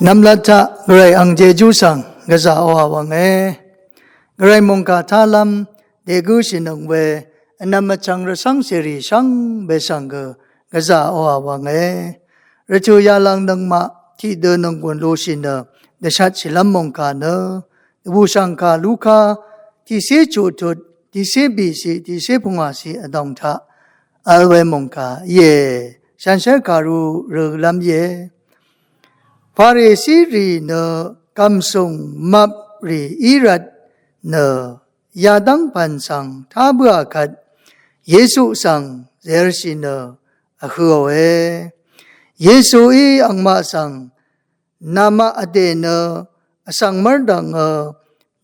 นำละจะกระไรอังเจจูสังกษาอวังกระไรมงกาทาลัมเดกุสินงเวนำมาจังระสังเสรีสังเบสังกษาอวังระจูยาลังนังมาที่เดินนังวนโลสินเดชัดสิลัมมงกาเนบูสังกาลูกาที่เสจูจุดที่เสบีสีที่เสพงาสีอดองทะอัลเวมงกาเยฉันเชการุเรือลำเยฟาริสีรีเนกำทรงมับรีอิรัดเนยาดังปันสังท้าเบื่อขัดเยซูสังเจรสิเนอคือเอาเยซูอีอังมาสังนามาอเดเนสังมรดัง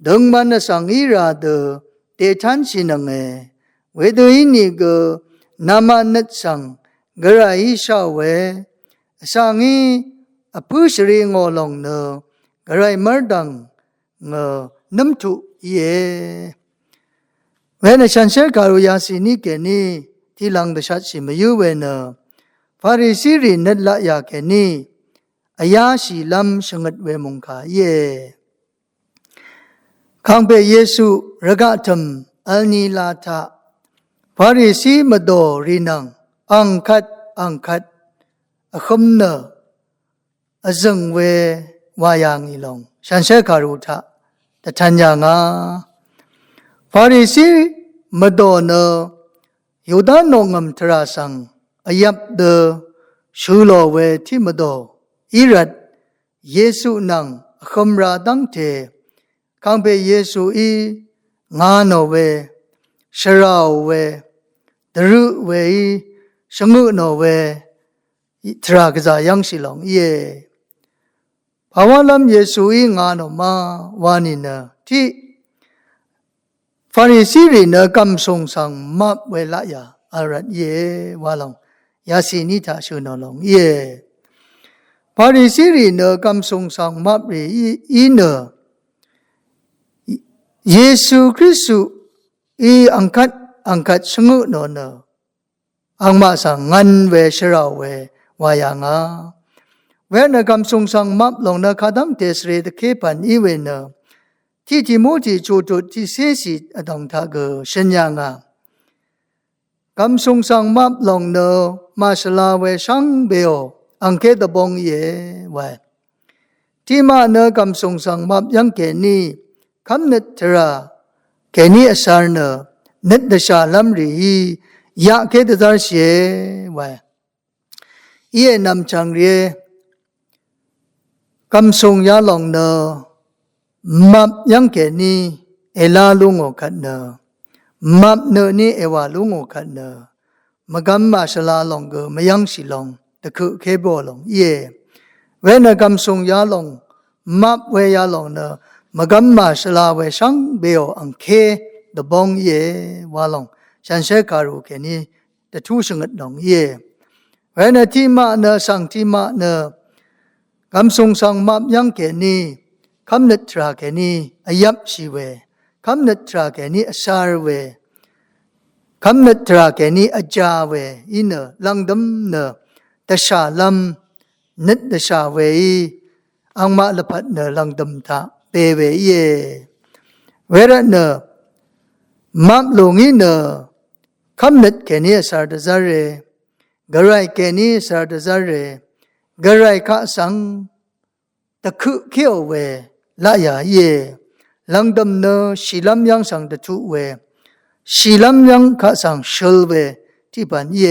ดังมันสังอิราเดเตทันสินังเวดอินิกนามานัดสังกระไรชาวเวสังอีอภิชรีงอลงเนกระไรมรดังน้ำทุเยเวนฉันเชการุยาสินิเกนีที่หลังเดชัดสิมาอยู่เวนฟาริสีรินัดละยาเกนีอายาสีลัมชงัดเวมงคาเยข้างเปเยซูระกะธรรมอัลนีลาทาฟาริสีมาโดรินังอังคัดอคมเนอจึงเววายางอีลงฉันเชการุทะแต่ทันยังฟาริสีมาโดเนยูดานงมทราสังอายับเดชูโลเวที่มาโดอิรัดเยซูนังคมราดังเทข้างเปเยซูอีงานโนเวชราเวดรุเวชงุโนเวทรากษายังสิลงเยภาวะลำเยซูอีงานออกมาวานินะที่ฟาริสีรีเนกำทรงสังมับเวลายาอารัตเยวาลงยาสีนิทาชุนลงเยฟาริสีรีเนกำทรงสังมับรีอีเนเยซูคริสต์อีอังคัดสงุโนเนอังมาสังงันเวชราเววายางาเวนกำทรงสังมับลงนะคาดังเตสเรตเคปันอีเวนที่ทิโมธีจูตุที่เสสิอดองทากชัญญางากำทรงสังมับลงเนมาสลาเวชังเบโออังเคตบงเยไวที่มาเนกำทรงสังมับยังเกนีคำนึกทราเกนีอสารเนนึกเดชาลัมรียาเคตดาร์เชไวเอียนำจังเรียคำทรงยาลงเนมับยังเกนีเอลาลุงโอคัดเนมับเนนี่เอวาลุงโอคัดเนมกัมมาชลาลงมยังสิลงตะคุเคโบลงเยเวนคำทรงยาลงมับเวยาลงเนมกัมมาชลาเวชังเบโออังเคดบงเยวาลงฉันเชการุเกนีตะทูชงดลงเยเวนที่มาเนสังที่มาเนคำทรงสังมับยังเกนีคำนึกตราเกนีอายับชีเวคำนึกตราเกนีอสารเวคำนึกตราเกนีอาจาเวอินลังดมเนตชาลัมนึกตชาเวอังมาลพัดเนลังดมทาเปเวเยเวรเนมับลงอินคำนึกเกนีอสารดซาเรกระไรเกนีอสารดซาเรกระไรข้าสังตะคุเขียวเวลายาเยลังดำเนชิลัมยังสังตะทุเวชิลัมยังข้าสังชลเวที่บันเย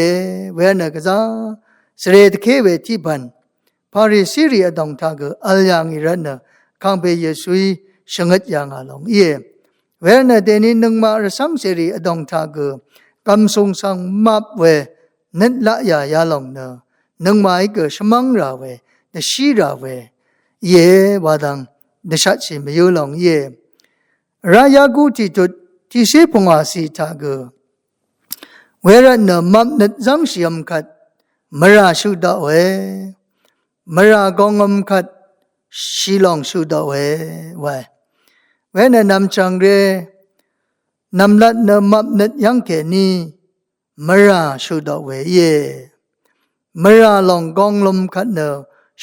เวนกษาเสรดเคเวที่บันพาริสิริอดองทากอัลยังอิรันข้างเปเยซุยชงัดยังอาลงเยเวนเดนินึงมารสังเสริอดองทากกำทรงสังมับเวนัดละยายาลงเนนึงมาอีกชมังราเวเดชีราเวเยวาดังเดชัดชิมยุลงเยรายากุติจุดที่เสพงอาสีทากเวรนมับนัดจังชิมขัดมราสุดาเวมรากองมขัดชิลองสุดาเวไวเวนนำจังเรนำลัดนมับนัดยังเกนีมราสุดาเวเยมราลองกองลมขัดเน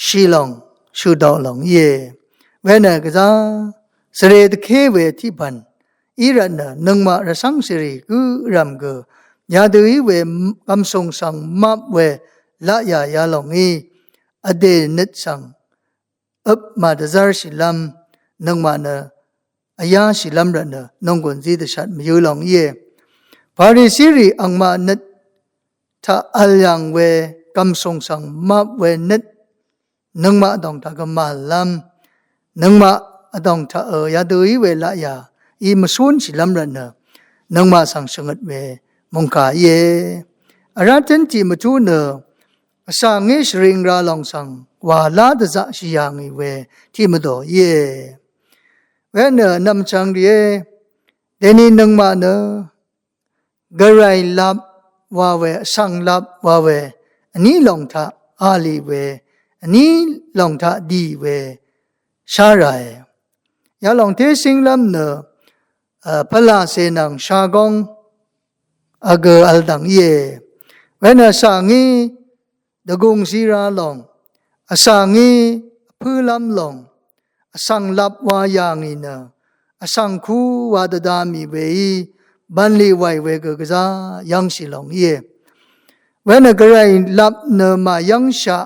ชิลอง ชูดอกหลงเย่เวนะกะซาสเรตเคเวที่พันอีรันนะนึงมาระสังสิริกุรำเกยาดูอีเวกำทรงสังมับเวละยายาหลงอีอเดนิดสังอับมาดซาร์สิลัมนึงมานะอายาสิลัมรันนะนงกุนซีดชัดมยูหลงเย่พาริสิริอังมานิดถ้าอัลยังเวกำทรงสังมับเวนิดนึงมาดองตากมาลัมนึงมาดองถ้ายาดูอีเวละยาอีมาสุนสิลัมรันนะนึงมาสังสงดเวมงคาเย่อาราทันจีมาจูเนสังเงชริงราลองสังวาลาดจะชิยังอีเวที่มาโดเย่เวนนำจังเดียเดนีนึงมาเนกระไรลับว่าเวสังลับว่าเวอันนี้ลองทาอาลีเวอันนี้ลองทาดีเวชาไรยาลองเทสิงลัมเนพลาเสนังชากงอเกออัลดังเย่เวนสังงีดกุงซีราลองอสังงีพื้นลำลองอสังลับวายางีนะอสังคูวาดดามีเวบันลีไวเวกกะซายังสิลองเย่เวนกระไรลับเนมายังชะ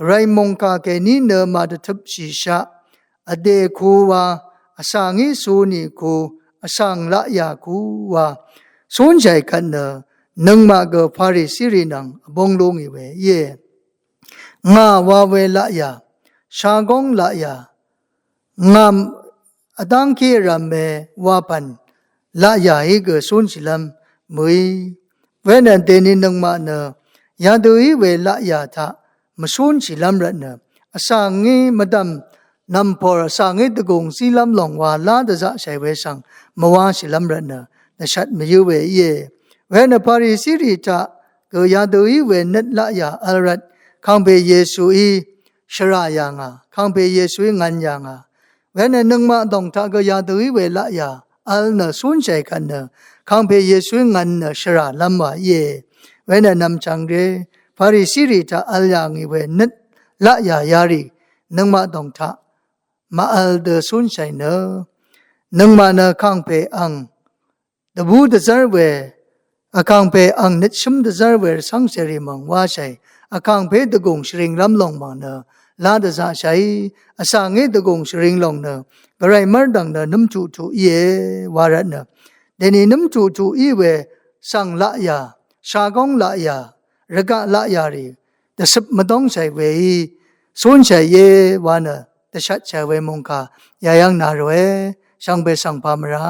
ไรมงกาเกนีเนมาดทับชีชะอเดคูวาอสังงีสูนีคูอสังละยาคูวาสุนใจกันเนนึงมาเกพาริสิรินังบงลงอีเวเย่งาวาเวละยาชากงละยางามอดังคีรัมเมวาปันละยาอีเกสุนสิลัมมุยเวนันเตนินึงมาเนยาดูอีเวละยาทะมสุนสิลัมรันเนอสังงีมดัมนำพอสังงีตะกงสิลัมลงวาลาดะจะใช้เวสังมวาสิลัมรันเนแต่ชัดไม่ยูเวเย่เวนพาริสิริตะก็ยาดูอีเวนัดละยาอัลรัดข้างเบเยซูอีชรายังอ่ะข้างเบเยซูอีงันยังอ่ะเวนนึงมาดองทาก็ยาดูอีเวละยาอัลเนสุนใจกันเนข้างเบเยซูอีงันเนชราลัมวะเย่เวนนำจังเรพาริสิริตะอัลยังอีเวนัดละยายารีนึงมาดองทามาอัลเดสุนใจเนนึงมาเนข้างเบอังดบูดซาร์เวอาคังเปอังนิชมดซาร์เวสังเสริมังว่าใช่อาคังเปตะกงชริงลำลงมังเนลาดซาใช่อาสังเงตะกงชริงลงเนกระไรมรดังเนน้ำจูจูเยวาระเนเดนี่น้ำจูจูอีเวสังละยาชากงละยาระกะละยารีแต่สับมาต้องใช้เวสุนใช้เยวานะแต่ชัดใช้เวมงคายายังนาโรเอสังเปสังพามรา